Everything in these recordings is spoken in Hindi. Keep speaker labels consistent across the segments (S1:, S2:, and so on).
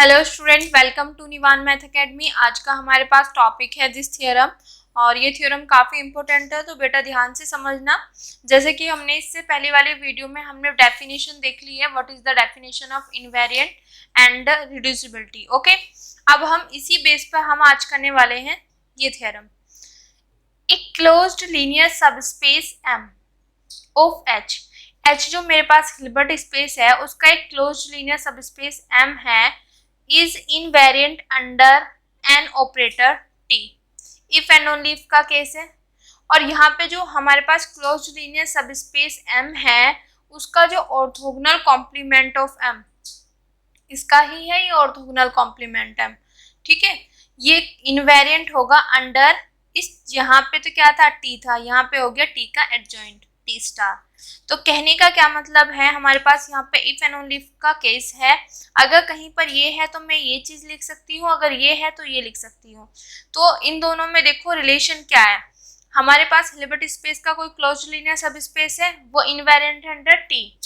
S1: Hello student, welcome to Nivan math academy. आज का हमारे पास टॉपिक है दिस थ्योरम और ये थ्योरम काफ़ी इंपॉर्टेंट है, तो बेटा ध्यान से समझना। जैसे कि हमने इससे पहले वाले वीडियो में हमने डेफिनेशन देख ली है, what is the definition of invariant and reducibility. Okay, अब हम इसी बेस पर हम आज करने वाले हैं ये थ्योरम। एक closed linear subspace M of H जो मेरे पास हिल्बर्ट स्पेस है उसका एक क्लोज्ड लीनियर सबस्पेस एम है is invariant under an operator T. If and only if का केस है। और यहाँ पे जो हमारे पास क्लोज्ड लीनियर सबस्पेस एम है उसका जो ऑर्थोगोनल कॉम्प्लीमेंट ऑफ एम इसका ही है ये ऑर्थोगोनल कॉम्प्लीमेंट एम। ठीक है, ये इनवेरिएंट होगा अंडर इस, यहाँ पे तो क्या था टी था, यहाँ पे हो गया टी का एडजॉइंट टी स्टार। तो कहने का क्या मतलब है, हमारे पास यहाँ पे इफ एंड ओनली इफ का केस है। अगर कहीं पर ये है तो मैं ये चीज लिख सकती हूँ, अगर ये है तो ये लिख सकती हूँ। तो इन दोनों में देखो रिलेशन क्या है। हमारे पास हिल्बर्ट स्पेस का कोई क्लोज्ड लीनियर सब स्पेस है, वो इनवेरिएंट अंडर टी।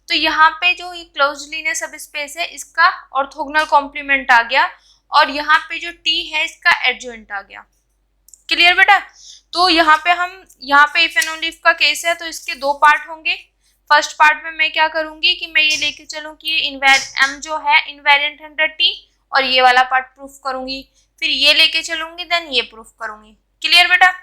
S1: तो यहाँ पे जो ये क्लोज्ड लीनियर सब स्पेस है इसका ऑर्थोगोनल कॉम्प्लीमेंट आ गया और यहाँ पे जो टी है इसका एडजॉइंट आ गया। क्लियर बेटा? तो यहाँ पे इफ एंड ओनली इफ का केस है तो इसके दो पार्ट होंगे। फर्स्ट पार्ट में मैं क्या करूंगी कि मैं ये लेके चलूँ कि ये एम जो है इनवेरिएंट अंडर टी और ये वाला पार्ट प्रूफ करूंगी, फिर ये लेके चलूंगी, देन ये प्रूफ करूंगी। क्लियर बेटा?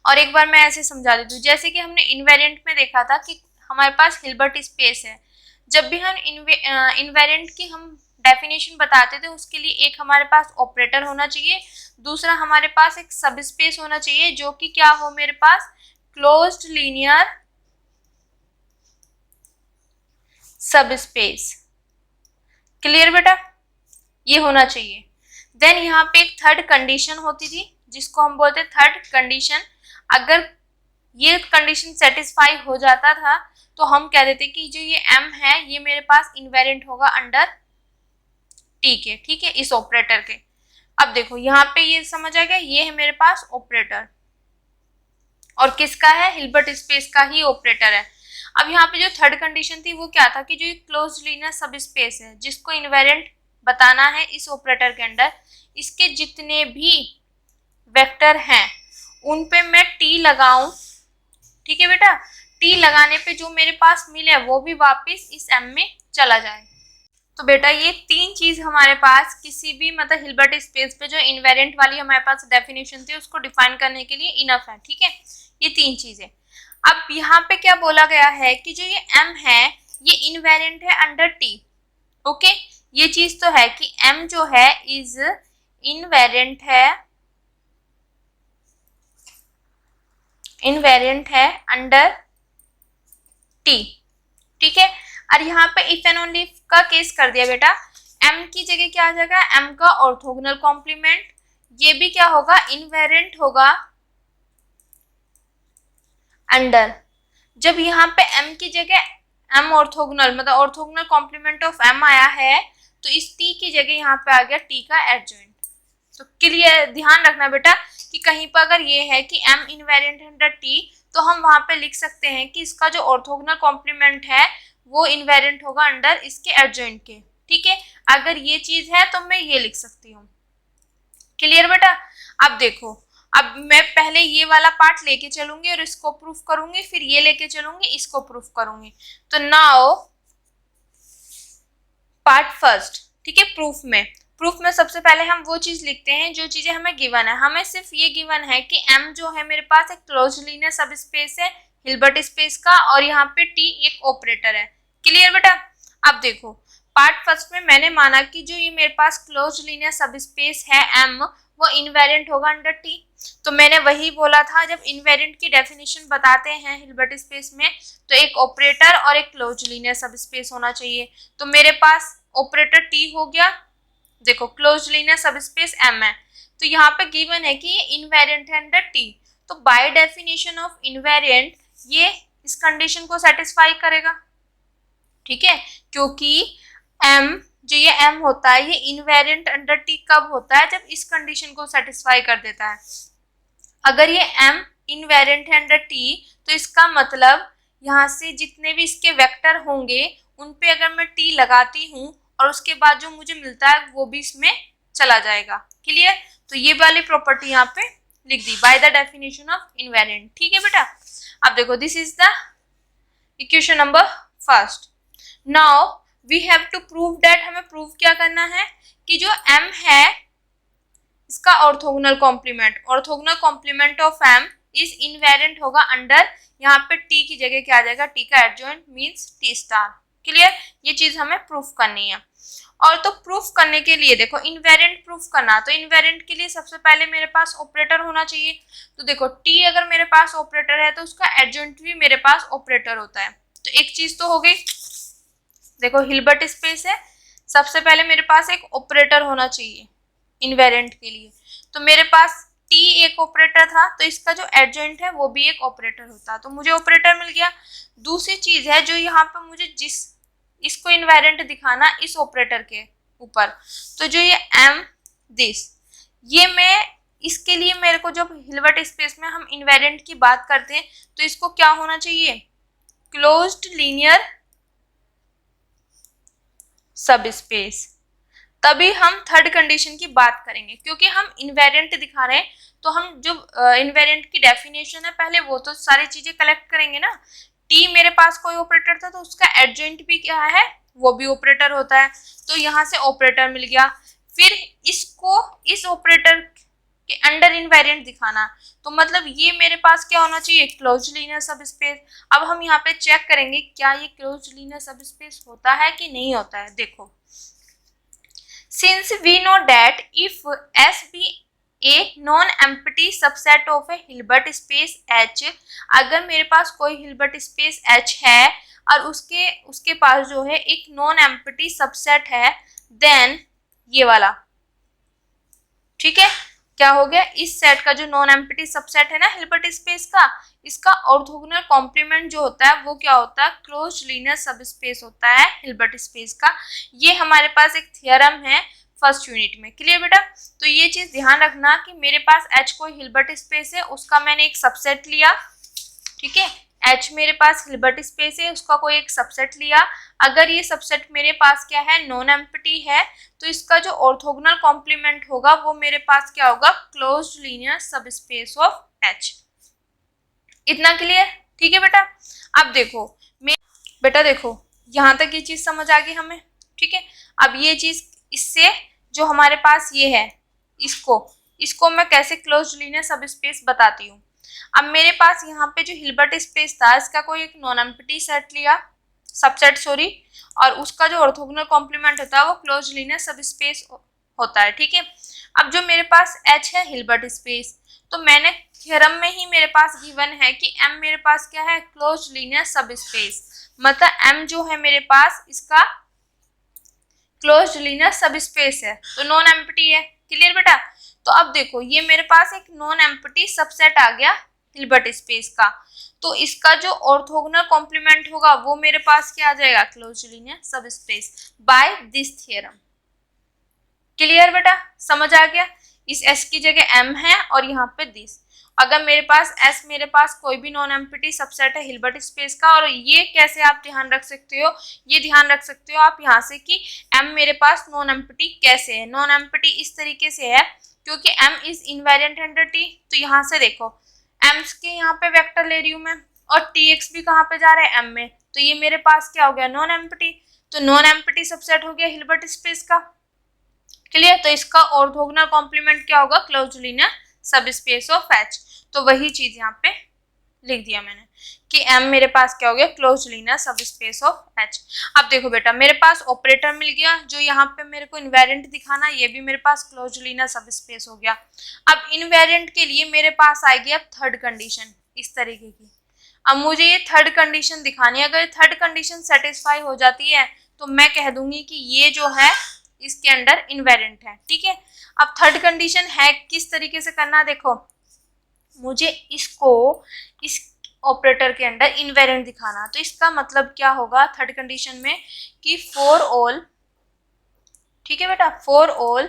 S1: और एक बार मैं ऐसे समझा देती हूँ, जैसे कि हमने इनवेरिएंट में देखा था कि हमारे पास हिल्बर्ट स्पेस है। जब भी हम इनवेरिएंट की हम डेफिनेशन बताते थे उसके लिए एक हमारे पास ऑपरेटर होना चाहिए, दूसरा हमारे पास एक सब स्पेस होना चाहिए जो कि क्या हो, मेरे पास क्लोज्ड लीनियर सब स्पेस। क्लियर बेटा? ये होना चाहिए। देन यहाँ पे एक थर्ड कंडीशन होती थी जिसको हम बोलते थर्ड कंडीशन। अगर ये कंडीशन सेटिस्फाई हो जाता था तो हम कह देते कि जो ये m है ये मेरे पास इनवेरिएंट होगा अंडर टी के। ठीक है, इस ऑपरेटर के। अब देखो यहाँ पे ये समझ आ गया, ये है मेरे पास ऑपरेटर और किसका है, हिल्बर्ट स्पेस का ही ऑपरेटर है। अब यहाँ पे जो थर्ड कंडीशन थी वो क्या था कि जो ये क्लोज्ड लीनियर सब स्पेस है जिसको इनवेरिएंट बताना है इस ऑपरेटर के अंदर, इसके जितने भी वेक्टर हैं उन पे मैं टी लगाऊं। ठीक है बेटा? टी लगाने पे जो मेरे पास मिले वो भी वापस इस एम में चला जाए। तो बेटा ये तीन चीज हमारे पास किसी भी मतलब हिल्बर्ट स्पेस पे जो इनवेरिएंट वाली हमारे पास डेफिनेशन थी उसको डिफाइन करने के लिए इनफ है। ठीक है, ये तीन चीजें। अब यहाँ पे क्या बोला गया है कि जो ये m है ये इनवेरिएंट है अंडर t। ओके, ये चीज तो है कि m जो है इज इनवेरिएंट है अंडर t। ठीक है, और यहाँ पे इफ एंड ओनली इफ का केस कर दिया बेटा। m की जगह क्या आ जाएगा, m का ऑर्थोगोनल कॉम्प्लीमेंट, ये भी क्या होगा, इनवेरिएंट होगा अंडर। जब यहाँ पे m की जगह m ऑर्थोगोनल मतलब ऑर्थोगोनल कॉम्प्लीमेंट ऑफ m आया है तो इस t की जगह यहाँ पे आ गया t का एडजॉइंट। तो क्लियर, ध्यान रखना बेटा कि कहीं पर अगर ये है कि m इनवेरिएंट अंडर t तो हम वहां पे लिख सकते हैं कि इसका जो ऑर्थोगोनल कॉम्प्लीमेंट है वो इनवेरिएंट होगा अंडर इसके एडजॉइंट के। ठीक है, अगर ये चीज है तो मैं ये लिख सकती हूँ। क्लियर बेटा? अब देखो, अब मैं पहले ये वाला पार्ट लेके चलूंगी और इसको प्रूफ करूंगी, फिर ये लेके चलूंगी इसको प्रूफ करूंगी। तो नाउ पार्ट फर्स्ट। ठीक है, प्रूफ में सबसे पहले हम वो चीज लिखते हैं जो चीजें हमें गिवन है। हमें सिर्फ ये गिवन है कि m जो है मेरे पास एक क्लोज्ड लीनियर सब स्पेस है हिल्बर्ट स्पेस का और यहाँ पे t एक ऑपरेटर है। क्लियर बेटा? अब देखो पार्ट फर्स्ट में मैंने माना कि जो ये मेरे पास क्लोज्ड लीनियर सब स्पेस है m वो इनवेरिएंट होगा अंडर t। तो मैंने वही बोला था, जब इनवेरिएंट की डेफिनेशन बताते हैं हिल्बर्ट स्पेस में तो एक ऑपरेटर और एक क्लोज्ड लीनियर सब स्पेस होना चाहिए। तो मेरे पास ऑपरेटर t हो गया, देखो क्लोज्ड लीनियर सब स्पेस m है, तो यहाँ पे गिवन है कि ये इनवेरिएंट है अंडर t। तो बाय डेफिनेशन ऑफ इनवेरिएंट ये इस कंडीशन को सेटिस्फाई करेगा। ठीक है, क्योंकि m जो ये m होता है ये इनवेरिएंट अंडर t कब होता है, जब इस कंडीशन को सेटिस्फाई कर देता है। अगर ये m इनवेरिएंट है अंडर t तो इसका मतलब यहाँ से जितने भी इसके वेक्टर होंगे उन पे अगर मैं t लगाती हूँ और उसके बाद जो मुझे मिलता है वो भी इसमें चला जाएगा। क्लियर? तो ये वाली प्रॉपर्टी यहाँ पे लिख दी by the definition of invariant. ठीक है बेटा, अब देखो this is the equation number first. Now we have to prove that, हमें प्रूव क्या करना है कि जो m है इसका orthogonal complement of m is invariant होगा अंडर, यहाँ पे t की जगह क्या आ जाएगा, t का adjoint means t star. Clear? ये चीज हमें प्रूफ करनी है। और तो प्रूफ करने के लिए देखो इनवेरिएंट प्रूफ करना, तो इनवेरिएंट के लिए सबसे पहले मेरे पास ऑपरेटर होना चाहिए। तो देखो t अगर मेरे पास ऑपरेटर है तो उसका एडजॉइंट भी मेरे पास ऑपरेटर होता है। तो एक चीज तो हो गई, देखो हिल्बर्ट स्पेस है, सबसे पहले मेरे पास एक ऑपरेटर होना चाहिए इनवेरिएंट के लिए। तो मेरे पास t एक ऑपरेटर था, तो इसका जो एडजॉइंट है वो भी एक ऑपरेटर होता, तो मुझे ऑपरेटर मिल गया। दूसरी चीज है जो यहाँ पे मुझे इसको इनवेरिएंट दिखाना इस ऑपरेटर के ऊपर, तो जो ये m दिस, ये मैं इसके लिए मेरे को जब हिल्बर्ट स्पेस में हम इनवेरिएंट की बात करते हैं तो इसको क्या होना चाहिए, क्लोज्ड लीनियर सब स्पेस, तभी हम थर्ड कंडीशन की बात करेंगे। क्योंकि हम इनवेरिएंट दिखा रहे हैं तो हम जो इनवेरिएंट की डेफिनेशन है पहले वो तो सारी चीजें कलेक्ट करेंगे ना। टी मेरे पास कोई ऑपरेटर था तो उसका एडजॉइंट भी क्या है, वो भी ऑपरेटर होता है, तो यहाँ से ऑपरेटर मिल गया। फिर इसको इस ऑपरेटर के अंडर इनवेरिएंट दिखाना, तो मतलब ये मेरे पास क्या होना चाहिए, क्लोज्ड लीनियर सब स्पेस। अब हम यहाँ पे चेक करेंगे क्या ये क्लोज्ड लीनियर सब स्पेस होता है कि नहीं होता है। देखो since we know that if S be a non-empty subset of a Hilbert space H, अगर मेरे पास कोई Hilbert space H है और उसके पास जो है एक non-empty subset है, then ये वाला, ठीक है, क्या हो गया, इस सेट का जो नॉन एम्प्टी सबसेट है ना हिल्बर्ट स्पेस का, इसका ऑर्थोगोनल कॉम्प्लीमेंट जो होता है वो क्या होता है, क्लोज्ड लीनियर सब स्पेस होता है हिल्बर्ट स्पेस का। ये हमारे पास एक थ्योरम है फर्स्ट यूनिट में। क्लियर बेटा? तो ये चीज ध्यान रखना कि मेरे पास H कोई हिल्बर्ट स्पेस है, उसका मैंने एक सबसेट लिया, ठीक है, H मेरे पास हिल्बर्ट स्पेस है, उसका कोई एक सबसेट लिया। अगर ये सबसेट मेरे पास क्या है, नॉन एम्प्टी है, तो इसका जो ऑर्थोगोनल कॉम्प्लीमेंट होगा वो मेरे पास क्या होगा, क्लोज्ड लीनियर सब स्पेस ऑफ H। इतना क्लियर? ठीक है बेटा। अब देखो बेटा देखो यहाँ तक ये चीज समझ आ गई हमें, ठीक है। अब ये चीज इससे जो हमारे पास ये है, इसको मैं कैसे क्लोज्ड लीनियर सब स्पेस बताती हूँ। अब मेरे पास यहाँ पे जो हिल्बर्ट स्पेस था इसका कोई एक नॉन एम्प्टी सेट लिया, सबसेट सॉरी, और उसका जो ऑर्थोगोनल कॉम्प्लीमेंट होता है वो क्लोज्ड लीनियर सब स्पेस होता है, ठीक है। अब जो मेरे पास H है हिल्बर्ट स्पेस, तो मैंने थ्योरम में ही मेरे पास गिवन है कि M मेरे पास क्या है, क्लोज्ड लीनियर सब स्पेस, मतलब M जो है मेरे पास इसका क्लोज्ड लीनियर सब स्पेस है, तो नॉन एम्प्टी है। क्लियर बेटा? तो अब देखो ये मेरे पास एक नॉन एम्प्टी सबसेट आ गया हिल्बर्ट स्पेस का, तो इसका जो ऑर्थोगोनल कॉम्प्लीमेंट होगा वो मेरे पास क्या आ जाएगा, closed linear subspace by this theorem. Clear बेटा? समझ आ गया? इस S की जगह M है और यहाँ पे दिस, अगर मेरे पास S मेरे पास कोई भी नॉन एम्प्टी सबसेट है हिल्बर्ट स्पेस का, और ये कैसे आप ध्यान रख सकते हो, ये ध्यान रख सकते हो आप यहाँ से कि M मेरे पास नॉन एम्प्टी कैसे है। नॉन एम्प्टी इस तरीके से है क्योंकि M is invariant under T, तो यहाँ से देखो M के यहाँ पे वेक्टर ले रही हूँ मैं, और TX भी कहाँ पे जा रहा है, M में, तो ये मेरे पास क्या हो गया, नॉन एम्प्टी, तो नॉन एम्प्टी सबसेट हो गया हिल्बर्ट स्पेस का। क्लियर? तो इसका ऑर्थोगोनल कॉम्प्लीमेंट क्या होगा, क्लोज्ड लीनियर सब स्पेस ऑफ H। तो वही चीज यहाँ पे लिख दिया मैंने कि M मेरे पास क्या हो गया, क्लोज्ड लीनियर सब स्पेस ऑफ H। अब देखो बेटा मेरे पास ऑपरेटर मिल गया, जो यहाँ पे मेरे को इनवेरिएंट दिखाना, ये भी मेरे पास क्लोज्ड लीनियर सब स्पेस हो गया। अब इनवेरिएंट के लिए मेरे पास आएगी अब थर्ड कंडीशन इस तरीके की। अब मुझे ये थर्ड कंडीशन दिखानी है, अगर थर्ड कंडीशन सेटिस्फाई हो जाती है तो मैं कह दूंगी कि ये जो है इसके अंडर इनवेरिएंट है, ठीक है। अब थर्ड कंडीशन है किस तरीके से करना, देखो मुझे इसको इस ऑपरेटर के अंडर इनवेरिएंट दिखाना, तो इसका मतलब क्या होगा थर्ड कंडीशन में कि फॉर ऑल, ठीक है बेटा, for all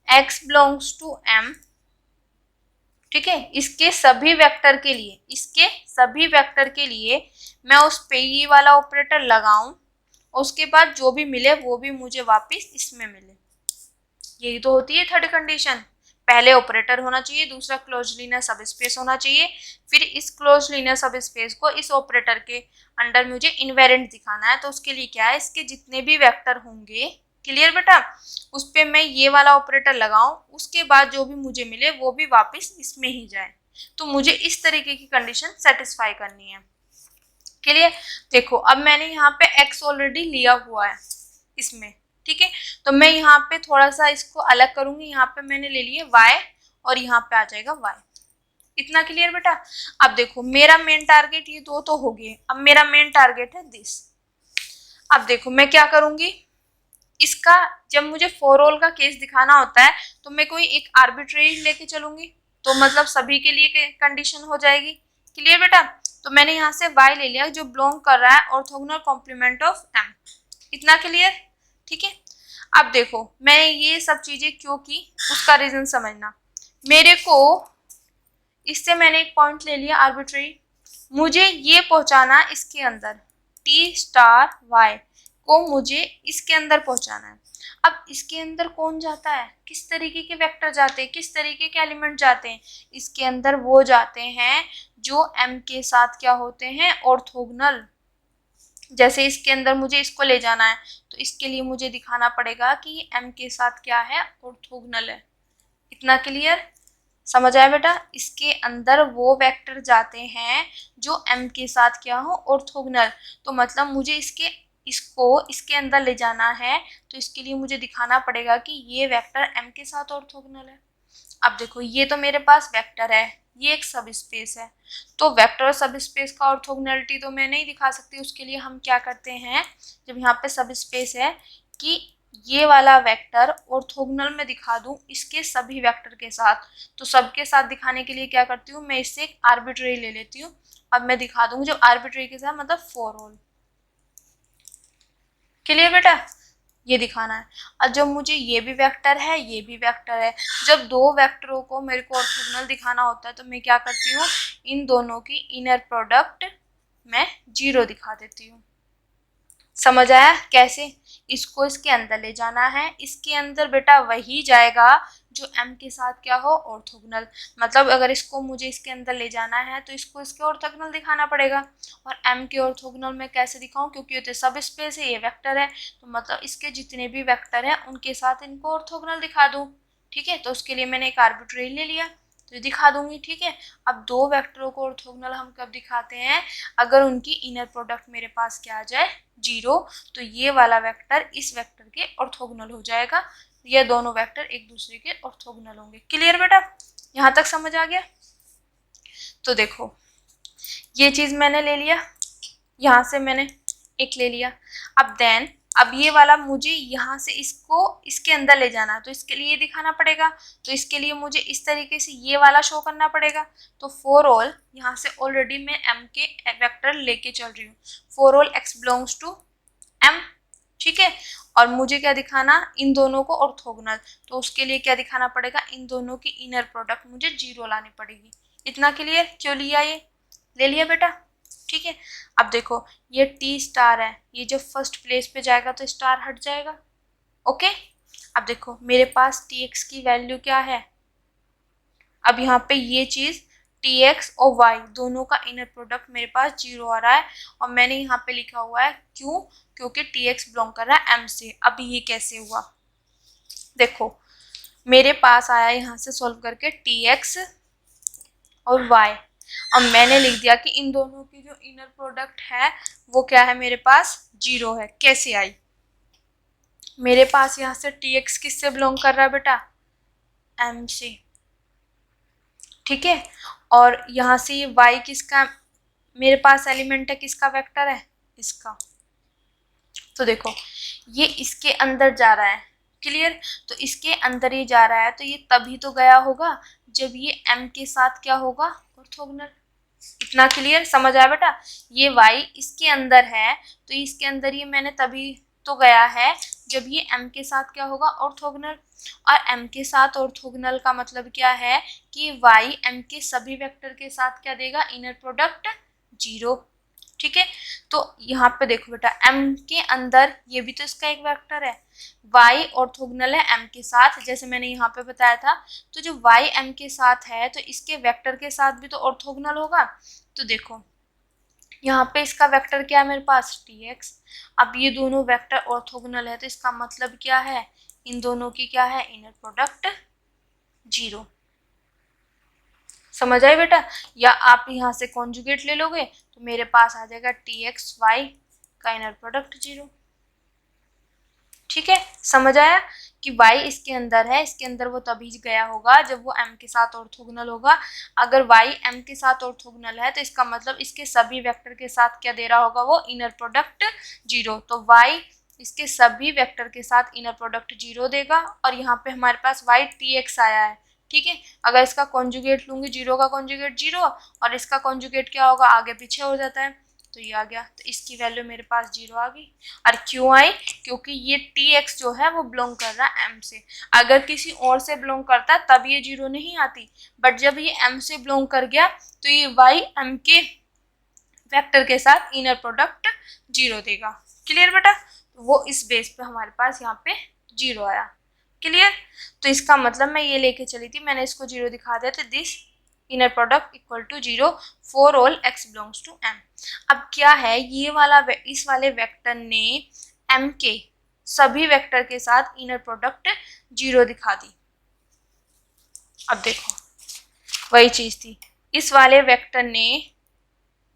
S1: x belongs to M, ठीक है, इसके सभी वेक्टर के लिए मैं उस पे ये वाला ऑपरेटर लगाऊं और उसके बाद जो भी मिले वो भी मुझे वापस इसमें मिले। यही तो होती है थर्ड कंडीशन। पहले ऑपरेटर होना चाहिए, दूसरा क्लोज लीनियर सब स्पेस होना चाहिए, फिर इस क्लोज लीनियर सब स्पेस को इस ऑपरेटर के अंडर मुझे इनवेरिएंट दिखाना है। तो उसके लिए क्या है, इसके जितने भी वेक्टर होंगे, क्लियर बेटा, उस पे मैं ये वाला ऑपरेटर लगाऊं, उसके बाद जो भी मुझे मिले वो भी वापस इसमें ही जाए। तो मुझे इस तरीके की कंडीशन सेटिस्फाई करनी है। क्लियर। देखो अब मैंने यहाँ पे x ऑलरेडी लिया हुआ है इसमें, ठीक है, तो मैं यहाँ पे थोड़ा सा इसको अलग करूंगी। यहाँ पे मैंने ले लिए y और यहाँ पे आ जाएगा y। इतना क्लियर बेटा। अब देखो मेरा मेन टारगेट ये दो तो हो गए, अब मेरा मेन टारगेट है दिस। अब देखो मैं क्या करूंगी, इसका जब मुझे फॉर ऑल का केस दिखाना होता है तो मैं कोई एक आर्बिट्रेरी लेके चलूंगी, तो मतलब सभी के लिए कंडीशन हो जाएगी। क्लियर बेटा। तो मैंने यहाँ से y ले लिया जो बिलोंग कर रहा है ऑर्थोगोनल कॉम्प्लीमेंट ऑफ m। इतना क्लियर, ठीक है। अब देखो मैंने ये सब चीजें क्यों की, उसका रीजन समझना। मेरे को इससे मैंने एक पॉइंट ले लिया आर्बिट्रेरी, मुझे ये पहुंचाना इसके अंदर t स्टार y को मुझे इसके अंदर पहुंचाना है। अब इसके अंदर कौन जाता है, किस तरीके के वेक्टर जाते हैं, किस तरीके के एलिमेंट जाते हैं, इसके अंदर वो जाते हैं जो m के साथ क्या होते हैं, ऑर्थोगोनल। जैसे इसके अंदर मुझे इसको ले जाना है तो इसके लिए मुझे दिखाना पड़ेगा कि m के साथ क्या है, ऑर्थोगोनल है। इतना क्लियर, समझ आया बेटा। इसके अंदर वो वेक्टर जाते हैं जो m के साथ क्या हो, ऑर्थोगोनल। तो मतलब मुझे इसको इसके अंदर ले जाना है तो इसके लिए मुझे दिखाना पड़ेगा कि ये वेक्टर m के साथ ऑर्थोगोनल है। अब देखो ये तो मेरे पास वेक्टर है, ये एक सब स्पेस है, तो वेक्टर और सब स्पेस का ऑर्थोगोनलिटी तो मैं नहीं दिखा सकती। उसके लिए हम क्या करते हैं, जब यहाँ पे सब स्पेस है, कि ये वाला वेक्टर ऑर्थोगोनल में दिखा दूं इसके सभी वेक्टर के साथ, तो सबके साथ दिखाने के लिए क्या करती हूँ, मैं इससे एक आर्बिट्रेरी ले लेती हूँ। अब मैं दिखा दूंगी जब आर्बिट्रेरी के साथ, मतलब फॉर ऑल। क्लियर बेटा, ये दिखाना है। और जब मुझे ये भी वेक्टर है, ये भी वेक्टर है, जब दो वेक्टरों को मेरे को ऑर्थोगोनल दिखाना होता है तो मैं क्या करती हूँ, इन दोनों की इनर प्रोडक्ट मैं 0 दिखा देती हूँ। समझ आया कैसे। इसको इसके अंदर ले जाना है, इसके अंदर बेटा वही जाएगा जो m के साथ क्या हो, ऑर्थोगोनल। मतलब अगर इसको मुझे इसके अंदर ले जाना है तो इसको इसके ऑर्थोगोनल दिखाना पड़ेगा। और m के ऑर्थोगोनल में कैसे दिखाऊं, क्योंकि ये तो सब स्पेस है, ये वेक्टर है, तो मतलब इसके जितने भी वेक्टर हैं उनके साथ इनको ऑर्थोगोनल दिखा दूं। ठीक है, तो उसके लिए मैंने एक आर्बिट्रेरी ले लिया तो दिखा दूंगी। ठीक है, अब दो वेक्टरों को ऑर्थोगोनल हम कब दिखाते हैं, अगर उनकी इनर प्रोडक्ट मेरे पास क्या आ जाए, 0, तो ये वाला वेक्टर इस वेक्टर के ऑर्थोगोनल हो जाएगा। ये दोनों वेक्टर एक दूसरे के ऑर्थोगोनल होंगे। क्लियर बेटा, यहाँ तक समझ आ गया। तो देखो ये चीज मैंने ले लिया, यहाँ से मैंने एक ले लिया। अब ये वाला मुझे यहाँ से इसको इसके अंदर ले जाना है तो इसके लिए दिखाना पड़ेगा, तो इसके लिए मुझे इस तरीके से ये वाला शो करना पड़ेगा। तो फॉर ऑल, यहाँ से ऑलरेडी मैं m के वेक्टर लेके चल रही हूँ, for all x belongs to m। ठीक है, और मुझे क्या दिखाना, इन दोनों को ऑर्थोगोनल, तो उसके लिए क्या दिखाना पड़ेगा, इन दोनों की इनर प्रोडक्ट मुझे 0 लानी पड़ेगी। इतना क्लियर, क्यों लिया, ये ले लिया बेटा। ठीक है, अब देखो ये टी स्टार है, ये जब फर्स्ट प्लेस पे जाएगा तो स्टार हट जाएगा। ओके, अब देखो मेरे पास टी एक्स की वैल्यू क्या है, अब यहाँ पे ये चीज टी एक्स और वाई दोनों का इनर प्रोडक्ट मेरे पास 0 आ रहा है, और मैंने यहाँ पे लिखा हुआ है क्यों, क्योंकि टी एक्स बिलोंग कर रहा है m से। अब ये कैसे हुआ, देखो मेरे पास आया यहाँ से सॉल्व करके टी एक्स और y, अब मैंने लिख दिया कि इन दोनों की जो इनर प्रोडक्ट है वो क्या है, मेरे पास 0 है। कैसे आई, मेरे पास यहाँ से tx किससे बिलोंग कर रहा है बेटा, m से। ठीक है, और यहाँ से ये y किसका मेरे पास एलिमेंट है, किसका वेक्टर है, इसका। तो देखो ये इसके अंदर जा रहा है, क्लियर, तो इसके अंदर ही जा रहा है, तो ये तभी तो गया होगा जब ये m के साथ क्या होगा, ऑर्थोगोनल। इतना क्लियर, समझ आया बेटा। ये y इसके अंदर है तो इसके अंदर ये मैंने तभी तो गया है जब ये m के साथ क्या होगा, ऑर्थोगोनल। और m के साथ ऑर्थोगोनल का मतलब क्या है कि y m के सभी वेक्टर के साथ क्या देगा, इनर प्रोडक्ट 0। ठीक है। तो यहाँ पे देखो बेटा, m के अंदर ये भी तो इसका एक वेक्टर है, y ऑर्थोगोनल है m के साथ, जैसे मैंने यहाँ पे बताया था। तो जो y m के साथ है तो इसके वेक्टर के साथ भी तो ऑर्थोगोनल होगा। तो देखो यहाँ पे इसका वेक्टर क्या है मेरे पास, tx। अब ये दोनों वेक्टर ऑर्थोगोनल है तो इसका मतलब क्या है, इन दोनों की क्या है, इनर प्रोडक्ट 0। समझ आए बेटा। या आप यहाँ से कॉन्जुगेट ले लोगे तो मेरे पास आ जाएगा txy का इनर प्रोडक्ट 0। ठीक है, समझ आया कि y इसके अंदर है, इसके अंदर वो तभी गया होगा जब वो m के साथ ऑर्थोगोनल होगा। अगर y m के साथ ऑर्थोगोनल है तो इसका मतलब इसके सभी वेक्टर के साथ क्या दे रहा होगा, वो इनर प्रोडक्ट 0। तो y इसके सभी वेक्टर के साथ इनर प्रोडक्ट 0 देगा। और यहाँ पे हमारे पास y tx आया है, ठीक है। अगर इसका कॉन्जुगेट लूंगी, 0 का कॉन्जुगेट 0 और इसका कॉन्जुगेट क्या होगा, आगे पीछे हो जाता है, तो ये आ गया। तो इसकी वैल्यू मेरे पास 0 आ गई। और क्यों आई, क्योंकि ये tx जो है वो बिलोंग कर रहा है m से। अगर किसी और से बिलोंग करता तब ये 0 नहीं आती, बट जब ये m से बिलोंग कर गया तो ये y m के वेक्टर के साथ इनर प्रोडक्ट 0 देगा। क्लियर बेटा। वो इस बेस पे हमारे पास यहाँ पे 0 आया। क्लियर। तो इसका मतलब मैं ये लेके चली थी, मैंने इसको 0 दिखा दिया, तो this inner product equal to 0 for all x belongs to m। अब क्या है, ये वाला इस वाले वेक्टर ने m के सभी वेक्टर के साथ इनर प्रोडक्ट 0 दिखा दी। अब देखो वही चीज थी, इस वाले वेक्टर ने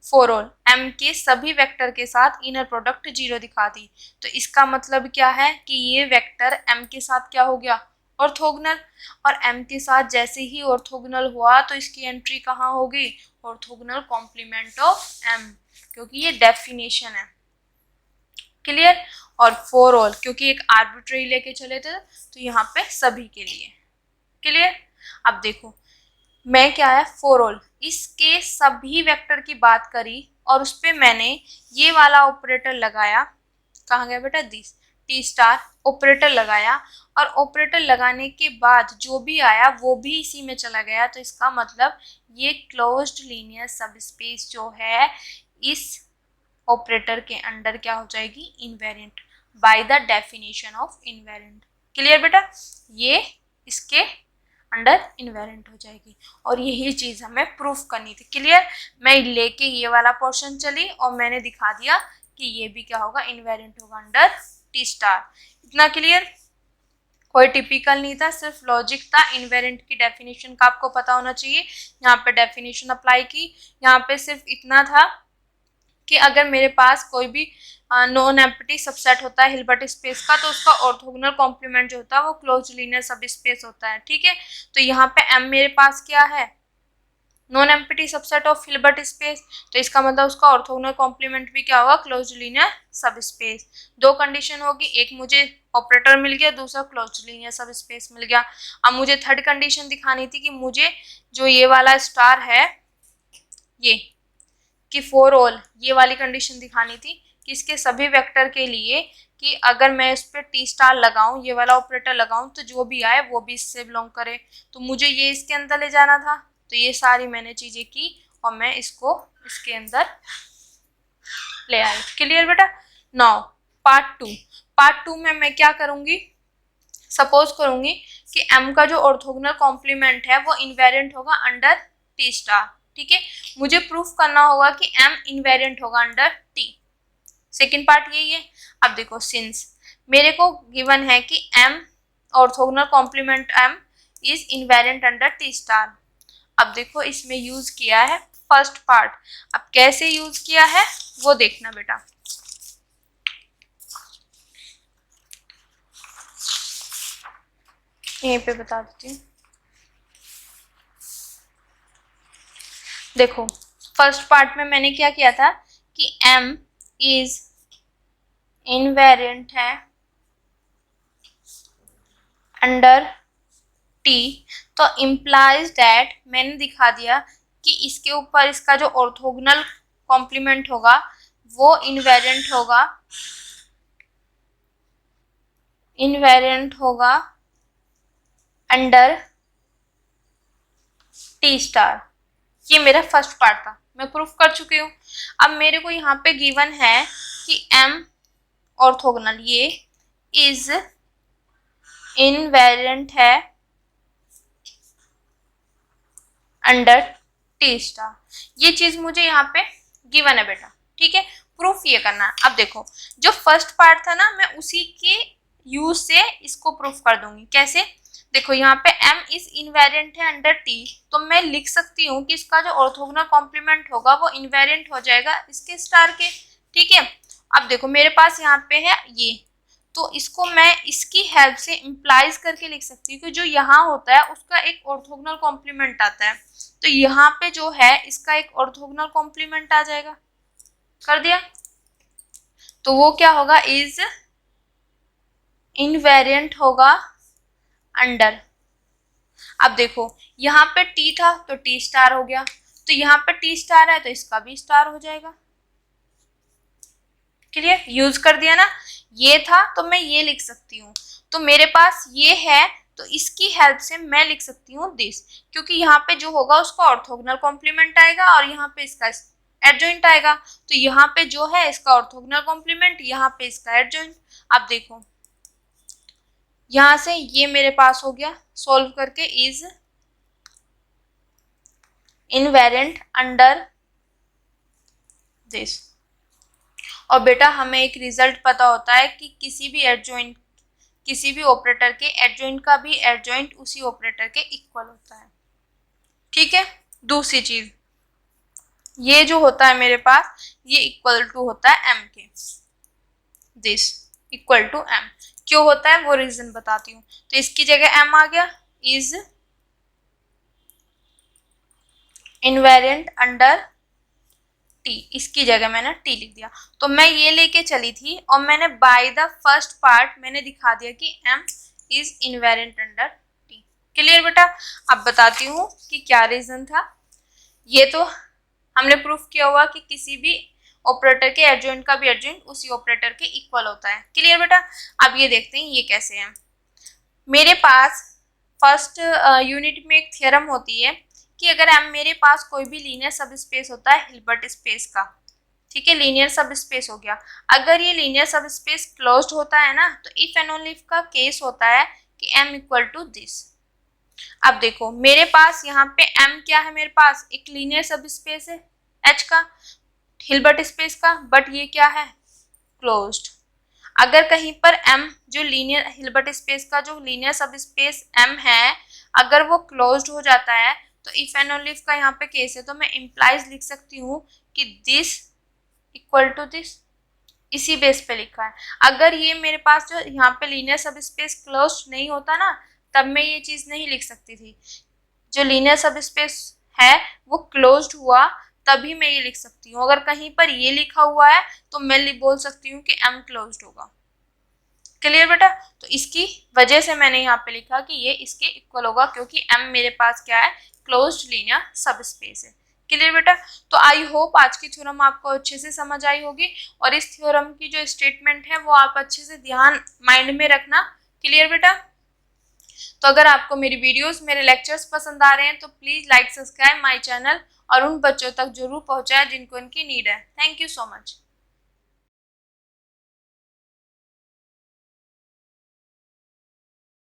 S1: फॉर ऑल m के सभी वेक्टर के साथ इनर प्रोडक्ट 0 दिखा दी। तो इसका मतलब क्या है कि ये वेक्टर m के साथ क्या हो गया, ऑर्थोगोनल। और m के साथ जैसे ही ऑर्थोगोनल हुआ तो इसकी एंट्री कहाँ होगी, ऑर्थोगोनल कॉम्प्लीमेंट ऑफ m, क्योंकि ये डेफिनेशन है। क्लियर। और फॉर ऑल क्योंकि एक आर्बिट्रेरी लेके चले थे तो यहाँ पे सभी के लिए। क्लियर। अब देखो मैं क्या है, फॉर ऑल इसके सभी वेक्टर की बात करी और उस पर मैंने ये वाला ऑपरेटर लगाया, कहाँ गया बेटा, दिस टी स्टार ऑपरेटर लगाया। और ऑपरेटर लगाने के बाद जो भी आया वो भी इसी में चला गया। तो इसका मतलब ये क्लोज्ड लीनियर सबस्पेस जो है इस ऑपरेटर के अंडर क्या हो जाएगी, invariant, bye the definition of invariant. Clear बेटा, ये इसके अंडर इनवेरिएंट हो जाएगी। और यही चीज हमें प्रूफ करनी थी। क्लियर। मैं लेके ये वाला पोर्शन चली और मैंने दिखा दिया कि ये भी क्या होगा, इनवेरिएंट होगा अंडर टी स्टार। इतना क्लियर। कोई टिपिकल नहीं था, सिर्फ लॉजिक था। इनवेरिएंट की डेफिनेशन का आपको पता होना चाहिए। यहाँ पे डेफिनेशन अप्लाई की, यहाँ पे सिर्फ इतना था कि अगर मेरे पास कोई भी नॉन एम्प्टी सबसेट होता है हिल्बर्ट स्पेस का तो उसका ऑर्थोगोनल कॉम्प्लीमेंट जो होता है वो क्लोज्ड लीनियर सब स्पेस होता है। ठीक है। तो यहाँ पे m मेरे पास क्या है, non empty subset of Hilbert space, तो इसका मतलब उसका ऑर्थोगोनल कॉम्प्लीमेंट भी क्या होगा, क्लोज्ड लीनियर सब स्पेस। दो कंडीशन होगी, एक मुझे ऑपरेटर मिल गया, दूसरा क्लोज्ड लीनियर सब स्पेस मिल गया। अब मुझे थर्ड कंडीशन दिखानी थी कि मुझे जो ये वाला स्टार है ये कि फॉर ऑल, ये वाली कंडीशन दिखानी थी कि इसके सभी वेक्टर के लिए कि अगर मैं इस पर टी स्टार लगाऊं, ये वाला ऑपरेटर लगाऊं, तो जो भी आए वो भी इससे बिलोंग करे। तो मुझे ये इसके अंदर ले जाना था, तो ये सारी मैंने चीजें की और मैं इसको इसके अंदर ले आई। क्लियर बेटा। नाउ पार्ट टू में मैं क्या करूंगी, सपोज करूंगी कि m का जो ऑर्थोगोनल कॉम्प्लीमेंट है वो इनवेरिएंट होगा अंडर टी स्टार। ठीक है। मुझे प्रूफ करना होगा कि m इनवेरिएंट होगा अंडर t। सेकेंड पार्ट यही है। अब देखो सिंस मेरे को गिवन है कि m orthogonal complement m is invariant under T star. अब देखो इसमें यूज किया है फर्स्ट पार्ट। अब कैसे यूज किया है वो देखना बेटा। यहीं पे बता देती हूँ। देखो फर्स्ट पार्ट में मैंने क्या किया था कि m इज इनवेरिएंट है अंडर t, तो इम्प्लाइज दैट मैंने दिखा दिया कि इसके ऊपर इसका जो ऑर्थोगोनल कॉम्प्लीमेंट होगा वो इनवेरिएंट होगा अंडर टी स्टार। ये मेरा फर्स्ट पार्ट था, मैं प्रूफ कर चुकी हूँ। अब मेरे को यहाँ पे गिवन है कि M ऑर्थोगोनल ये इज इनवेरिएंट है अंडर टी स्टार, ये चीज मुझे यहाँ पे गिवन है बेटा, ठीक है। प्रूफ ये करना है। अब देखो जो फर्स्ट पार्ट था ना, मैं उसी के यूज से इसको प्रूफ कर दूंगी। कैसे? देखो यहाँ पे M इज इनवेरिएंट है अंडर T, तो मैं लिख सकती हूँ कि इसका जो ऑर्थोगोनल कॉम्प्लीमेंट होगा वो इनवेरिएंट हो जाएगा इसके स्टार के, ठीक है। अब देखो मेरे पास यहाँ पे है ये, तो इसको मैं इसकी हेल्प से इम्प्लाइज करके लिख सकती हूँ कि जो यहाँ होता है उसका एक ऑर्थोगोनल कॉम्प्लीमेंट आता है, तो यहाँ पे जो है इसका एक ऑर्थोगोनल कॉम्प्लीमेंट आ जाएगा। कर दिया? तो वो क्या होगा, इज इनवेरिएंट होगा अंडर। अब देखो यहाँ पे T था तो T स्टार हो गया, तो यहाँ पे T स्टार है तो इसका भी स्टार हो जाएगा। क्लियर? यूज कर दिया ना। ये था तो मैं ये लिख सकती हूँ, तो मेरे पास ये है तो इसकी हेल्प से मैं लिख सकती हूँ दिस, क्योंकि यहाँ पे जो होगा उसका ऑर्थोगोनल कॉम्प्लीमेंट आएगा और यहाँ पे इसका एडजॉइंट आएगा, तो यहाँ पे जो है इसका ऑर्थोगोनल कॉम्प्लीमेंट, यहाँ पे इसका एडजॉइंट। अब देखो यहाँ से ये मेरे पास हो गया सॉल्व करके, इज इनवेरिएंट अंडर दिस। और बेटा हमें एक रिजल्ट पता होता है कि किसी भी एडजॉइंट, किसी भी ऑपरेटर के एडजॉइंट का भी एडजॉइंट उसी ऑपरेटर के इक्वल होता है, ठीक है। दूसरी चीज, ये जो होता है मेरे पास ये इक्वल टू होता है M के, दिस इक्वल टू M। क्यों होता है वो रीजन बताती हूँ। तो इसकी जगह M आ गया, इज इनवेरिएंट अंडर T, इसकी जगह मैंने T लिख दिया। तो मैं ये लेके चली थी और मैंने बाय द फर्स्ट पार्ट मैंने दिखा दिया कि M is invariant under T। Clear बेटा? अब बताती हूँ कि क्या रीजन था। ये तो हमने प्रूफ किया हुआ कि किसी भी ऑपरेटर के एडजॉइंट का भी एडजॉइंट उसी ऑपरेटर के इक्वल होता है। क्लियर बेटा? अब ये देखते हैं ये कैसे है। मेरे पास फर्स्ट यूनिट में एक थ्योरम होती है कि अगर मेरे पास कोई भी लीनियर सब स्पेस होता है हिल्बर्ट स्पेस का, ठीक है, लीनियर सब स्पेस हो गया, अगर ये लीनियर सब स्पेस क्लोज्ड होता है ना, तो इफ एंड ओनली इफ का केस होता है कि M इक्वल टू दिस। अब देखो मेरे पास यहाँ पे M क्या है, मेरे पास एक लीनियर सब स्पेस है H का, हिल्बर्ट स्पेस का, बट ये क्या है, क्लोज्ड। अगर कहीं पर M जो लीनियर हिल्बर्ट स्पेस का जो लीनियर सब स्पेस M है, अगर वो क्लोज्ड हो जाता है तो इफ एंड ओनली इफ का यहाँ पे केस है, तो मैं इम्प्लाइज लिख सकती हूँ कि दिस इक्वल टू दिस, इसी बेस पे लिखा है। अगर ये मेरे पास जो यहाँ पे लीनियर सब स्पेस क्लोज्ड नहीं होता ना, तब मैं ये चीज नहीं लिख सकती थी। जो लीनियर सब स्पेस है वो क्लोज्ड हुआ तभी मैं ये लिख सकती हूँ। अगर कहीं पर ये लिखा हुआ है तो मैं बोल सकती हूँ कि M क्लोज्ड होगा। क्लियर बेटा? तो इसकी वजह से मैंने यहाँ पे लिखा कि ये इसके इक्वल होगा, क्योंकि M मेरे पास क्या है, क्लोज्ड लीनियर सब स्पेस है। क्लियर बेटा? तो आई होप आज की थ्योरम आपको अच्छे से समझ आई होगी, और इस थ्योरम की जो स्टेटमेंट है वो आप अच्छे से ध्यान माइंड में रखना। क्लियर बेटा? तो अगर आपको मेरी वीडियोस, मेरे लेक्चर्स पसंद आ रहे हैं तो please like subscribe my channel और उन बच्चों तक जरूर पहुंचाएं जिनको इनकी नीड है। Thank you so much.